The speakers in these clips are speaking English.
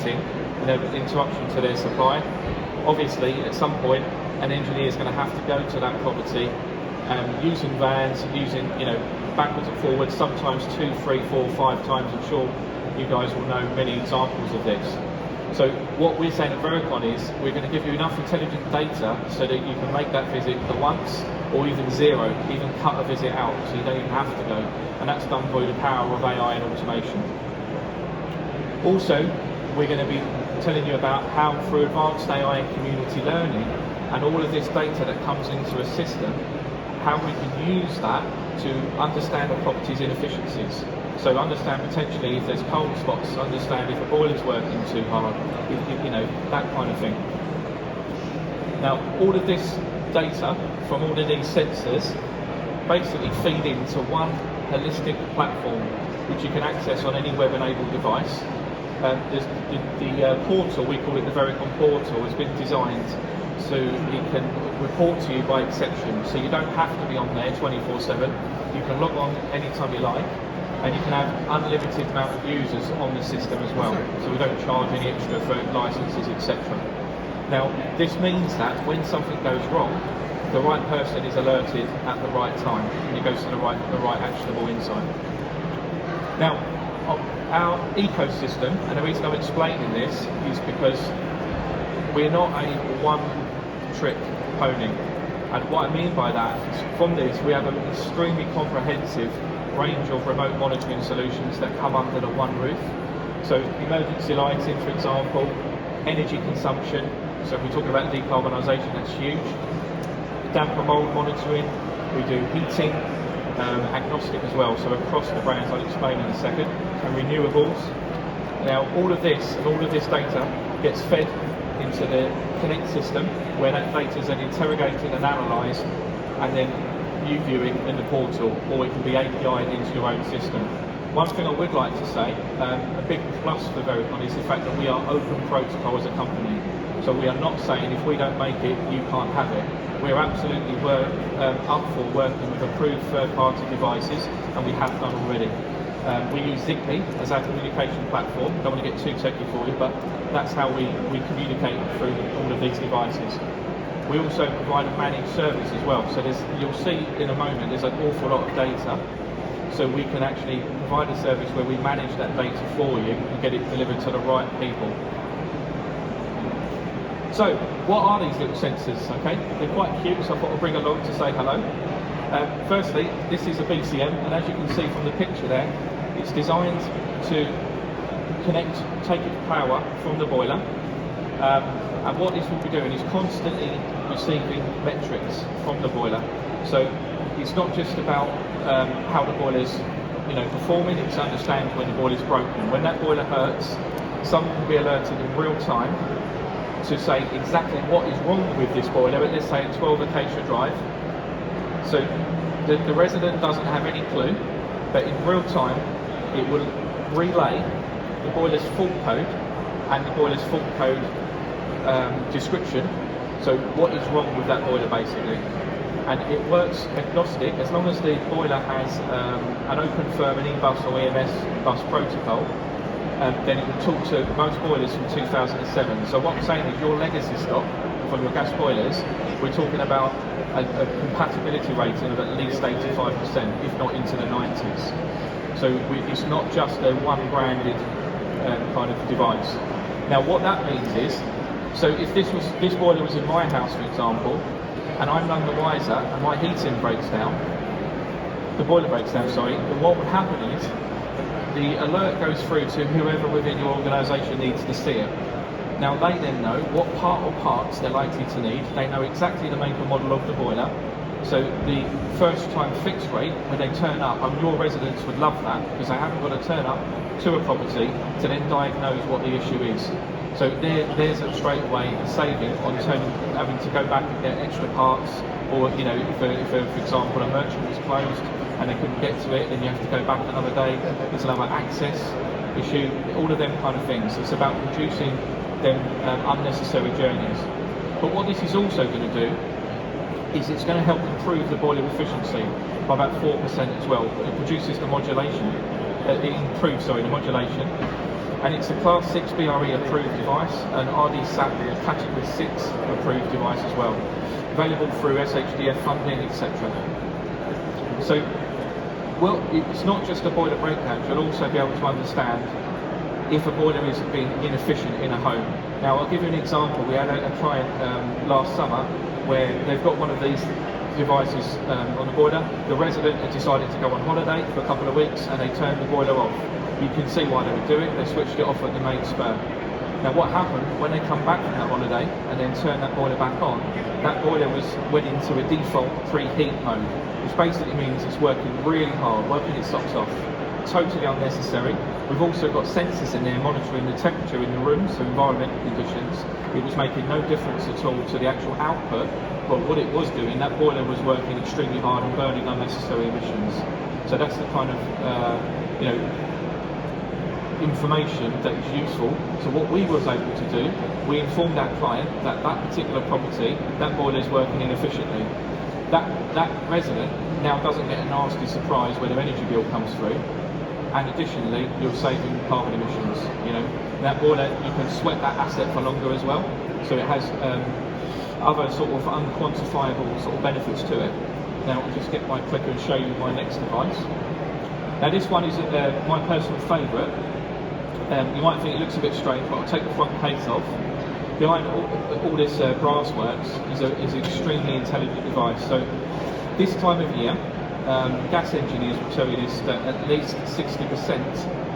heating and an interruption to their supply, obviously at some point an engineer is going to have to go to that property using vans, using backwards and forwards, sometimes 2, 3, 4, 5 times. I'm sure you guys will know many examples of this. So what we're saying at Vericon is we're going to give you enough intelligent data so that you can make that visit the once or even zero, even cut a visit out so you don't even have to go. And that's done by the power of AI and automation. Also, we're going to be telling you about how through advanced AI and community learning and all of this data that comes into a system, how we can use that to understand a property's inefficiencies. So understand potentially if there's cold spots, understand if a boiler's working too hard, that kind of thing. Now, all of this data from all of these sensors basically feed into one holistic platform which you can access on any web-enabled device. The portal, we call it the Vericon portal, has been designed so it can report to you by exception. So you don't have to be on there 24/7. You can log on anytime you like, and you can have unlimited amount of users on the system as well. So we don't charge any extra for licenses, etc. Now, this means that when something goes wrong, the right person is alerted at the right time, and it goes to the right actionable insight. Now, our ecosystem, and the reason I'm explaining this is because we're not a one-trick pony. And what I mean by that is from this, we have an extremely comprehensive range of remote monitoring solutions that come under the one roof. So emergency lighting, for example, energy consumption. So if we're talking about decarbonisation, that's huge. Damp and mould monitoring. We do heating, agnostic as well, so across the brands I'll explain in a second, and renewables. Now all of this and all of this data gets fed into the Connect system, where that data is then interrogated and analysed, and then you viewing in the portal, or it can be API'd into your own system. One thing I would like to say, a big plus for Vericon is the fact that we are open protocol as a company. So we are not saying if we don't make it, you can't have it. We're absolutely up for working with approved third-party devices, and we have done already. We use Zigbee as our communication platform. Don't want to get too techy for you, but that's how we communicate through all of these devices. We also provide a managed service as well. So you'll see in a moment there's an awful lot of data. So we can actually provide a service where we manage that data for you and get it delivered to the right people. So what are these little sensors? Okay, they're quite cute, so I thought I'd bring along to say hello. Firstly, this is a BCM, and as you can see from the picture there, it's designed to take its power from the boiler. And what this will be doing is constantly receiving metrics from the boiler. So it's not just about how the boiler's performing, it's understand when the boiler's broken. When that boiler hurts, someone will be alerted in real time to say exactly what is wrong with this boiler at, let's say, at 12 Acacia Drive. So the resident doesn't have any clue, but in real time it will relay the boiler's fault code and the boiler's fault code description. So what is wrong with that boiler basically. And it works agnostic as long as the boiler has an open firm and eBus or EMS bus protocol. Then it will talk to most boilers from 2007. So what I'm saying is your legacy stock from your gas boilers, we're talking about a compatibility rating of at least 85%, if not into the 90s. So it's not just a one branded kind of device. Now what that means is, so if this boiler was in my house, for example, and I'm none the wiser and my heating breaks down, the boiler breaks down, sorry, then what would happen is the alert goes through to whoever within your organisation needs to see it. Now they then know what part or parts they're likely to need. They know exactly the make and model of the boiler. So the first time fix rate, when they turn up, and your residents would love that because they haven't got to turn up to a property to then diagnose what the issue is. So there's a straight away saving on having to go back and get extra parts, or if for example a merchant was closed and they couldn't get to it, then you have to go back another day. There's another access issue, all of them kind of things. It's about reducing them unnecessary journeys. But what this is also going to do is it's going to help improve the boiler efficiency by about 4% as well. It reduces the modulation, it improves, the modulation. and it's a Class 6 BRE approved device, and RDSAP Category 6 approved device as well, available through SHDF funding, etc. So, well, it's not just a boiler breakdown, you'll also be able to understand if a boiler is being inefficient in a home. Now, I'll give you an example. We had a client last summer where they've got one of these devices on the boiler. The resident had decided to go on holiday for a couple of weeks and they turned the boiler off. You can see why they would do it. They switched it off at the main spur. Now, what happened when they come back from that holiday and then turn that boiler back on, that boiler went into a default preheat mode, which basically means it's working really hard, working its socks off. Totally unnecessary. We've also got sensors in there monitoring the temperature in the room, so environmental conditions. It was making no difference at all to the actual output, but what it was doing, that boiler was working extremely hard and burning unnecessary emissions. So that's the kind of information that is useful. So what we was able to do, we informed our client that that particular property, that boiler is working inefficiently. That resident now doesn't get a nasty surprise when their energy bill comes through, and additionally you're saving carbon emissions. That boiler, you can sweat that asset for longer as well, so it has other sort of unquantifiable sort of benefits to it. Now I'll just get my clicker and show you my next device. Now this one is my personal favourite. You might think it looks a bit strange, but I'll take the front case off. Behind all this brass works is an extremely intelligent device. So this time of year, gas engineers will tell you this, that at least 60%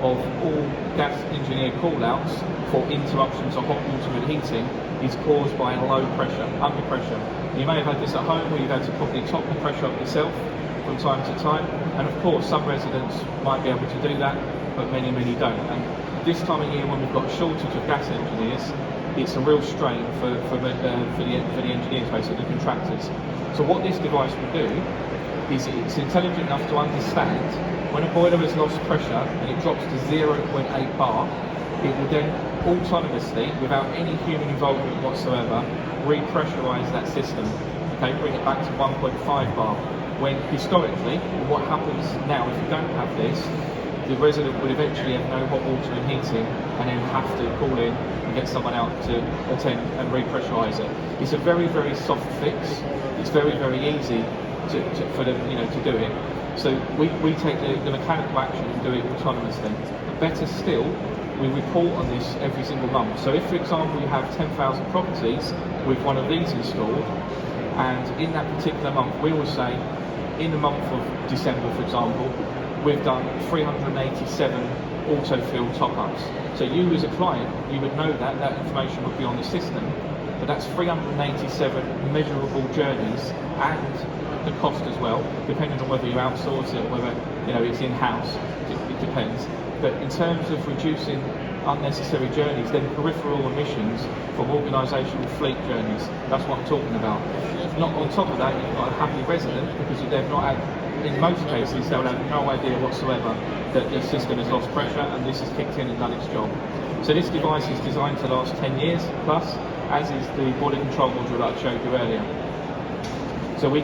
of all gas engineer call-outs for interruptions of hot water and heating is caused by low pressure, under pressure. You may have had this at home where you've had to probably top the pressure up yourself from time to time, and of course some residents might be able to do that, but many don't. And this time of year, when we've got a shortage of gas engineers, it's a real strain for the engineers, basically the contractors. So what this device will do is it's intelligent enough to understand when a boiler has lost pressure and it drops to 0.8 bar, it will then autonomously, without any human involvement whatsoever, repressurise that system. Okay, bring it back to 1.5 bar. When historically, what happens now if you don't have this, the resident would eventually have no hot water and heating and then have to call in and get someone out to attend and repressurise it. It's a very soft fix. It's very easy for them to do it. So we take the mechanical action and do it autonomously. But better still, we report on this every single month. So if, for example, you have 10,000 properties with one of these installed, and in that particular month, we will say, in the month of December, for example, we've done 387 autofill top-ups. So you as a client, you would know that information would be on the system, but that's 387 measurable journeys and the cost as well, depending on whether you outsource it, whether it's in-house, it depends. But in terms of reducing unnecessary journeys, then peripheral emissions from organisational fleet journeys, that's what I'm talking about. Not on top of that, you've got a happy resident because they've not had, in most cases, they'll have no idea whatsoever that the system has lost pressure and this has kicked in and done its job. So this device is designed to last 10 years plus, as is the boiler control module that I showed you earlier. So we